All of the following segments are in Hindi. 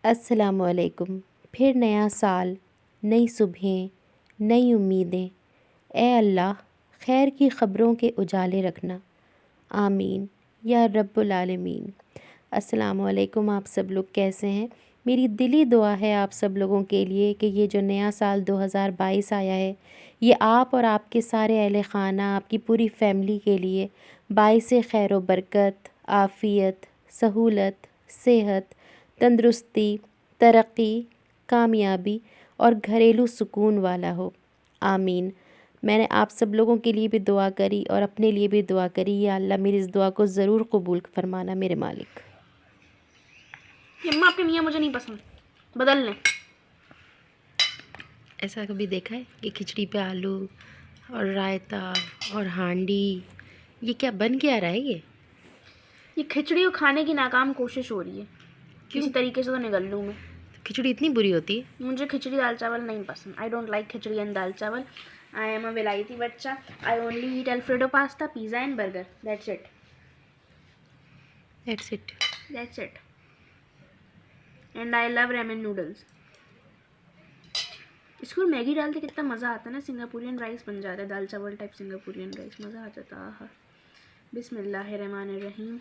अस्सलामुअलैकुम। फिर नया साल, नई सुबहें, नई उम्मीदें। ए अल्लाह खैर की ख़बरों के उजाले रखना, आमीन या रब्बुल आलमीन। अस्सलामुअलैकुम। आप सब लोग कैसे हैं? मेरी दिली दुआ है आप सब लोगों के लिए कि ये जो नया साल 2022 आया है, ये आप और आपके सारे अहले ख़ाना, आपकी पूरी फैमिली के लिए बाइस खैर व बरकत, आफ़ियत, सहूलत, सेहत, तंदुरुस्ती, तरक्की, कामयाबी और घरेलू सुकून वाला हो, आमीन। मैंने आप सब लोगों के लिए भी दुआ करी और अपने लिए भी दुआ करी। या अल्लाह मेरी इस दुआ को ज़रूर कबूल फरमाना मेरे मालिक। अम्मा आपके मियाँ मुझे नहीं पसंद, बदल लें। ऐसा कभी देखा है कि खिचड़ी पे आलू और रायता और हांडी, ये क्या बन क्या रहा है? ये खिचड़ी को खाने की नाकाम कोशिश हो रही है। किसी तरीके से तो निकल लूँ मैं। खिचड़ी इतनी बुरी होती है? मुझे खिचड़ी दाल चावल नहीं पसंद। I don't like khichdi and dal chawal. I am a vilayati baccha. I only eat alfredo pasta, pizza and burger. That's it. That's it. That's it. And I love ramen noodles. इसको मैगी डालते कितना मज़ा आता है ना, सिंगापुरियन राइस बन जाता है, दाल चावल टाइप सिंगापुरियन राइस, मज़ा आ जाता है। आहा, बिस्मिल्लाहिर्रहमानिर्रहीम।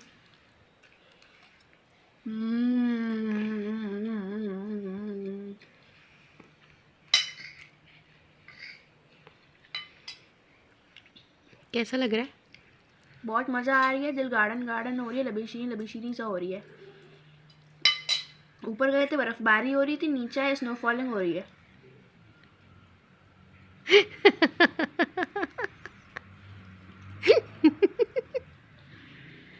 कैसा लग रहा है? बहुत मज़ा आ रही है। दिल गार्डन गार्डन हो रही है, लबीशीरी लबीशीरी सा हो रही है। ऊपर गए थे बर्फबारी हो रही थी, नीचे आए स्नोफॉलिंग हो रही है।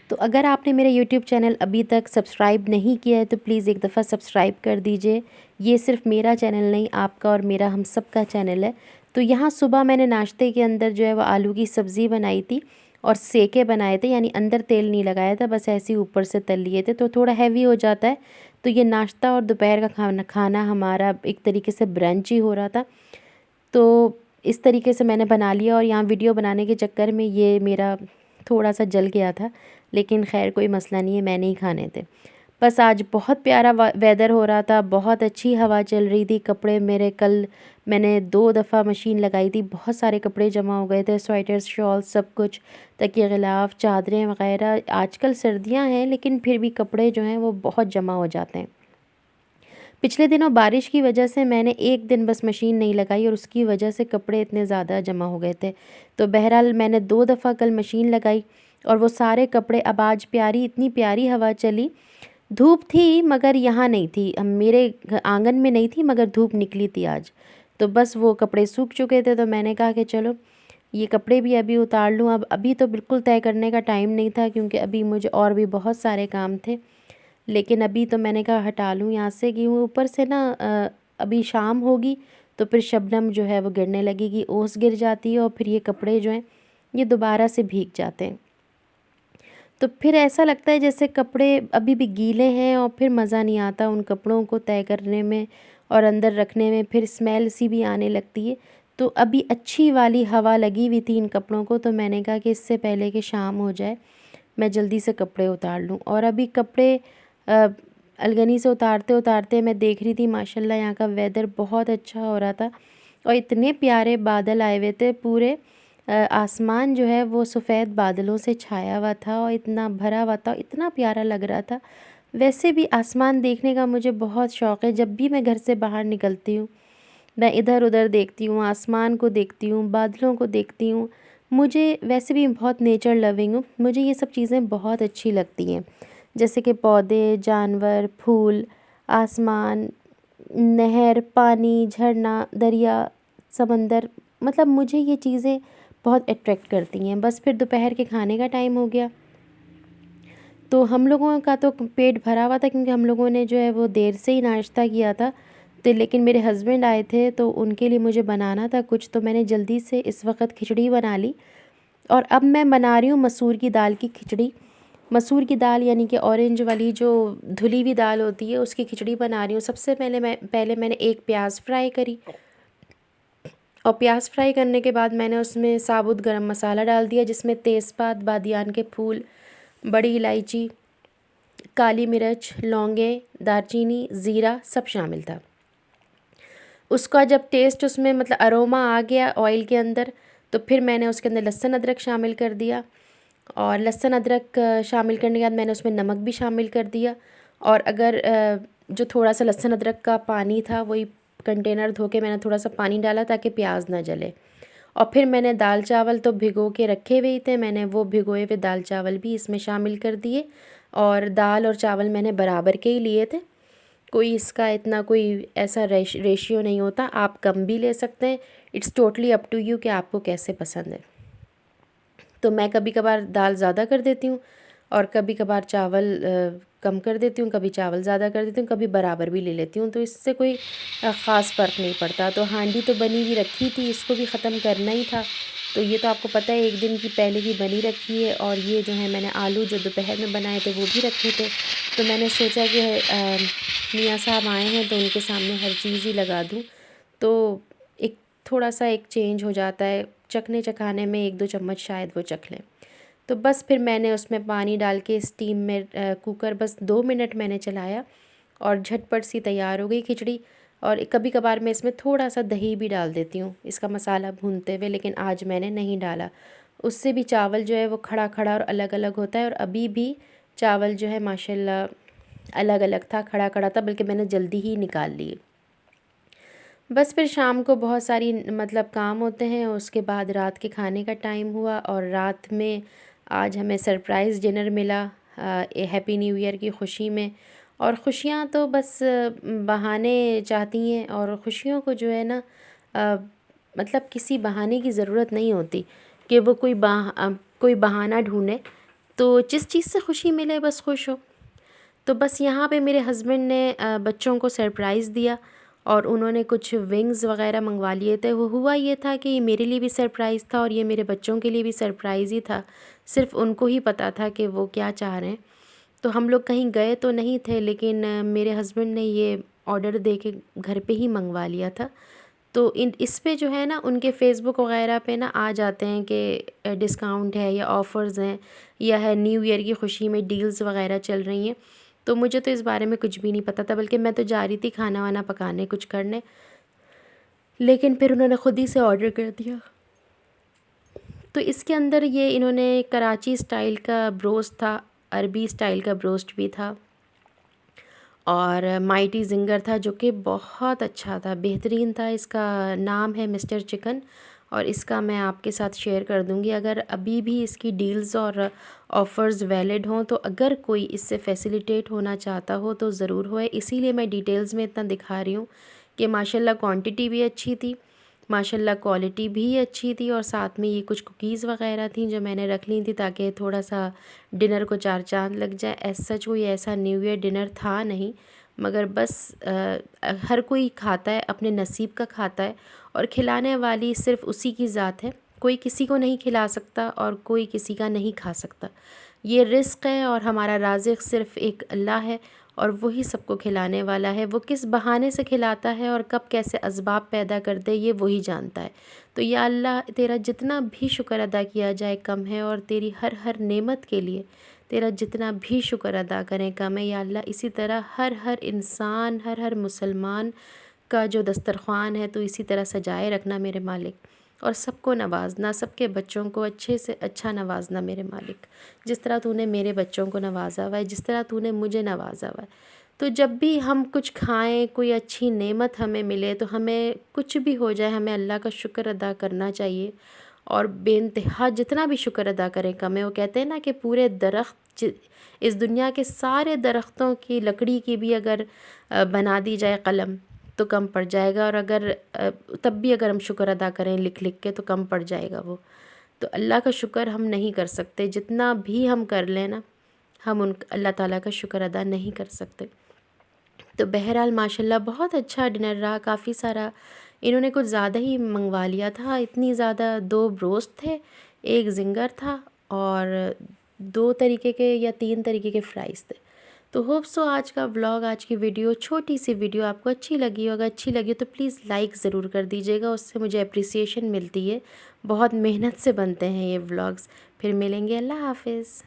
तो अगर आपने मेरा यूट्यूब चैनल अभी तक सब्सक्राइब नहीं किया है तो प्लीज़ एक दफ़ा सब्सक्राइब कर दीजिए। ये सिर्फ मेरा चैनल नहीं, आपका और मेरा हम सब का चैनल है। तो यहाँ सुबह मैंने नाश्ते के अंदर जो है वो आलू की सब्ज़ी बनाई थी और सेके बनाए थे, यानी अंदर तेल नहीं लगाया था, बस ऐसे ही ऊपर से तल लिए थे, तो थोड़ा हैवी हो जाता है। तो ये नाश्ता और दोपहर का खाना हमारा एक तरीके से ब्रंच ही हो रहा था। तो इस तरीके से मैंने बना लिया और यहाँ वीडियो बनाने के चक्कर में ये मेरा थोड़ा सा जल गया था, लेकिन खैर कोई मसला नहीं है, मैंने ही खाने थे। बस आज बहुत प्यारा वेदर हो रहा था, बहुत अच्छी हवा चल रही थी। कपड़े मेरे कल मैंने 2 दफ़ा मशीन लगाई थी, बहुत सारे कपड़े जमा हो गए थे, स्वेटर्स, शॉल, सब कुछ, तकिए गिलाफ, चादरें वगैरह। आजकल सर्दियां हैं लेकिन फिर भी कपड़े जो हैं वो बहुत जमा हो जाते हैं। पिछले दिनों बारिश की वजह से मैंने एक दिन बस मशीन नहीं लगाई और उसकी वजह से कपड़े इतने ज़्यादा जमा हो गए थे। तो बहरहाल मैंने 2 दफ़ा कल मशीन लगाई और वो सारे कपड़े, अब आज इतनी प्यारी हवा चली। धूप थी मगर यहाँ नहीं थी, हम मेरे आंगन में नहीं थी मगर धूप निकली थी आज। तो बस वो कपड़े सूख चुके थे, तो मैंने कहा कि चलो ये कपड़े भी अभी उतार लूँ। अब अभी तो बिल्कुल तय करने का टाइम नहीं था क्योंकि अभी मुझे और भी बहुत सारे काम थे, लेकिन अभी तो मैंने कहा हटा लूँ यहाँ से कि वो ऊपर से ना अभी शाम होगी तो फिर शबनम जो है वो गिरने लगेगी, ओस गिर जाती है और फिर ये कपड़े जो हैं ये दोबारा से भीग जाते हैं। तो फिर ऐसा लगता है जैसे कपड़े अभी भी गीले हैं और फिर मज़ा नहीं आता उन कपड़ों को तय करने में और अंदर रखने में, फिर स्मेल सी भी आने लगती है। तो अभी अच्छी वाली हवा लगी हुई थी इन कपड़ों को, तो मैंने कहा कि इससे पहले कि शाम हो जाए मैं जल्दी से कपड़े उतार लूँ। और अभी कपड़े अलगनी से उतारते उतारते मैं देख रही थी माशाल्लाह यहाँ का वेदर बहुत अच्छा हो रहा था और इतने प्यारे बादल आए हुए थे। पूरे आसमान जो है वो सफ़ेद बादलों से छाया हुआ था और इतना भरा हुआ था, इतना प्यारा लग रहा था। वैसे भी आसमान देखने का मुझे बहुत शौक़ है। जब भी मैं घर से बाहर निकलती हूँ मैं इधर उधर देखती हूँ, आसमान को देखती हूँ, बादलों को देखती हूँ। मुझे वैसे भी बहुत नेचर लविंग हूँ, मुझे ये सब चीज़ें बहुत अच्छी लगती हैं, जैसे कि पौधे, जानवर, फूल, आसमान, नहर, पानी, झरना, दरिया, समंदर, मतलब मुझे ये चीज़ें बहुत अट्रैक्ट करती हैं। बस फिर दोपहर के खाने का टाइम हो गया, तो हम लोगों का तो पेट भरा हुआ था क्योंकि हम लोगों ने जो है वो देर से ही नाश्ता किया था। तो लेकिन मेरे हस्बैंड आए थे तो उनके लिए मुझे बनाना था कुछ, तो मैंने जल्दी से इस वक्त खिचड़ी बना ली। और अब मैं बना रही हूँ मसूर की दाल की खिचड़ी। मसूर की दाल यानी कि ऑरेंज वाली जो धुली हुई दाल होती है उसकी खिचड़ी बना रही हूँ। सबसे पहले मैंने एक प्याज फ्राई करी और प्याज फ्राई करने के बाद मैंने उसमें साबुत गरम मसाला डाल दिया, जिसमें तेज़पात, बादियान के फूल, बड़ी इलायची, काली मिर्च, लौंगे, दालचीनी, ज़ीरा सब शामिल था। उसका जब टेस्ट उसमें मतलब अरोमा आ गया ऑयल के अंदर, तो फिर मैंने उसके अंदर लहसुन अदरक शामिल कर दिया, और लहसुन अदरक शामिल करने के बाद मैंने उसमें नमक भी शामिल कर दिया। और अगर जो थोड़ा सा लहसुन अदरक का पानी था वही कंटेनर धो के मैंने थोड़ा सा पानी डाला ताकि प्याज ना जले। और फिर मैंने दाल चावल तो भिगो के रखे हुए ही थे, मैंने वो भिगोए हुए दाल चावल भी इसमें शामिल कर दिए। और दाल और चावल मैंने बराबर के ही लिए थे, कोई इसका इतना कोई ऐसा रेशियो नहीं होता, आप कम भी ले सकते हैं। It's totally up to you कि आपको कैसे पसंद है। तो मैं कभी कभार दाल ज़्यादा कर देती हूँ और कभी कभार चावल कम कर देती हूँ, कभी चावल ज़्यादा कर देती हूँ, कभी बराबर भी ले लेती हूँ, तो इससे कोई ख़ास फ़र्क नहीं पड़ता। तो हांडी तो बनी हुई रखी थी, इसको भी ख़त्म करना ही था। तो ये तो आपको पता है 1 दिन की पहले की बनी रखी है। और ये जो है मैंने आलू जो दोपहर में बनाए थे वो भी रखे थे। तो मैंने सोचा कि मियाँ साहब आए हैं तो उनके सामने हर चीज़ ही लगा दूँ, तो एक थोड़ा सा एक चेंज हो जाता है, चखने चखाने में 1-2 चम्मच शायद वो चख लें। तो बस फिर मैंने उसमें पानी डाल के स्टीम में कुकर बस 2 मिनट मैंने चलाया और झटपट सी तैयार हो गई खिचड़ी। और कभी कभार मैं इसमें थोड़ा सा दही भी डाल देती हूँ इसका मसाला भूनते हुए, लेकिन आज मैंने नहीं डाला। उससे भी चावल जो है वो खड़ा खड़ा और अलग अलग होता है, और अभी भी चावल जो है माशाल्लाह अलग अलग था, खड़ा खड़ा था, बल्कि मैंने जल्दी ही निकाल लिए। बस फिर शाम को बहुत सारी मतलब काम होते हैं, उसके बाद रात के खाने का टाइम हुआ, और रात में आज हमें सरप्राइज़ डिनर मिला हैप्पी न्यू ईयर की खुशी में। और खुशियाँ तो बस बहाने चाहती हैं, और खुशियों को जो है ना अ, मतलब किसी बहाने की ज़रूरत नहीं होती कि वो कोई बहाना ढूंढे, तो जिस चीज़ से खुशी मिले बस खुश हो। तो बस यहाँ पे मेरे हस्बैंड ने बच्चों को सरप्राइज़ दिया, और उन्होंने कुछ विंग्स वग़ैरह मंगवा लिए थे। वो हुआ ये था कि ये मेरे लिए भी सरप्राइज़ था और ये मेरे बच्चों के लिए भी सरप्राइज़ ही था, सिर्फ़ उनको ही पता था कि वो क्या चाह रहे हैं। तो हम लोग कहीं गए तो नहीं थे, लेकिन मेरे हस्बैंड ने ये ऑर्डर दे के घर पे ही मंगवा लिया था। तो इस पे जो है ना उनके फ़ेसबुक वग़ैरह पे ना आ जाते हैं कि डिस्काउंट है या ऑफ़र्स हैं, या है न्यू ईयर की खुशी में डील्स वग़ैरह चल रही हैं। तो मुझे तो इस बारे में कुछ भी नहीं पता था, बल्कि मैं तो जा रही थी खाना वाना पकाने कुछ करने, लेकिन फिर उन्होंने ख़ुद ही से ऑर्डर कर दिया। तो इसके अंदर ये इन्होंने कराची स्टाइल का ब्रोस्ट था, अरबी स्टाइल का ब्रोस्ट भी था, और माइटी ज़िंगर था जो कि बहुत अच्छा था, बेहतरीन था। इसका नाम है मिस्टर चिकन, और इसका मैं आपके साथ शेयर कर दूंगी अगर अभी भी इसकी डील्स और ऑफ़र्स वैलिड हों। तो अगर कोई इससे फैसिलिटेट होना चाहता हो तो ज़रूर होए, इसीलिए मैं डिटेल्स में इतना दिखा रही हूँ कि माशाल्लाह क्वांटिटी भी अच्छी थी, माशाल्लाह क्वालिटी भी अच्छी थी, और साथ में ये कुछ कुकीज़ वग़ैरह थी जो मैंने रख ली थी ताकि थोड़ा सा डिनर को 4 चाँद लग जाए। एज़ सच कोई ऐसा न्यू ईयर डिनर था नहीं, मगर बस हर कोई खाता है, अपने नसीब का खाता है, और खिलाने वाली सिर्फ़ उसी की ज़ात है। कोई किसी को नहीं खिला सकता और कोई किसी का नहीं खा सकता। ये रिज़्क़ है, और हमारा राज़िक़ सिर्फ़ एक अल्लाह है, और वही सबको खिलाने वाला है। वो किस बहाने से खिलाता है और कब कैसे असबाब पैदा कर दे ये वही जानता है। तो या अल्लाह, तेरा जितना भी शुक्र अदा किया जाए कम है, और तेरी हर हर नेमत के लिए तेरा जितना भी शुक्र अदा करें कम है। या अल्लाह, इसी तरह हर हर इंसान, हर हर मुसलमान का जो दस्तरख़्वान है तो इसी तरह सजाए रखना मेरे मालिक, और सबको नवाजना, सबके बच्चों को अच्छे से अच्छा नवाजना मेरे मालिक, जिस तरह तूने मेरे बच्चों को नवाजा हुआ है, जिस तरह तूने मुझे नवाजा हुआ है। तो जब भी हम कुछ खाएं, कोई अच्छी नेमत हमें मिले, तो हमें कुछ भी हो जाए हमें अल्लाह का शुक्र अदा करना चाहिए, और बेइंतहा जितना भी शुक्र अदा करें कम है। वो कहते हैं ना कि पूरे दरख्त, इस दुनिया के सारे दरख्तों की लकड़ी की भी अगर बना दी जाए कलम तो कम पड़ जाएगा, और अगर तब भी अगर हम शुक्र अदा करें लिख लिख के तो कम पड़ जाएगा वो। तो अल्लाह का शुक्र हम नहीं कर सकते, जितना भी हम कर लें ना, हम उन अल्लाह ताला का शुक्र अदा नहीं कर सकते। तो बहरहाल माशाल्लाह बहुत अच्छा डिनर रहा, काफ़ी सारा इन्होंने कुछ ज़्यादा ही मंगवा लिया था, इतनी ज़्यादा। 2 ब्रोस्ट थे, 1 ज़िंगर था, और 2 तरीके के या 3 तरीके के फ़्राइज़ थे। तो होप सो आज का व्लॉग, आज की वीडियो, छोटी सी वीडियो आपको अच्छी लगी हो। अगर अच्छी लगी हो तो प्लीज़ लाइक ज़रूर कर दीजिएगा, उससे मुझे अप्रिसिएशन मिलती है। बहुत मेहनत से बनते हैं ये व्लॉग्स। फिर मिलेंगे, अल्लाह हाफ़िज़।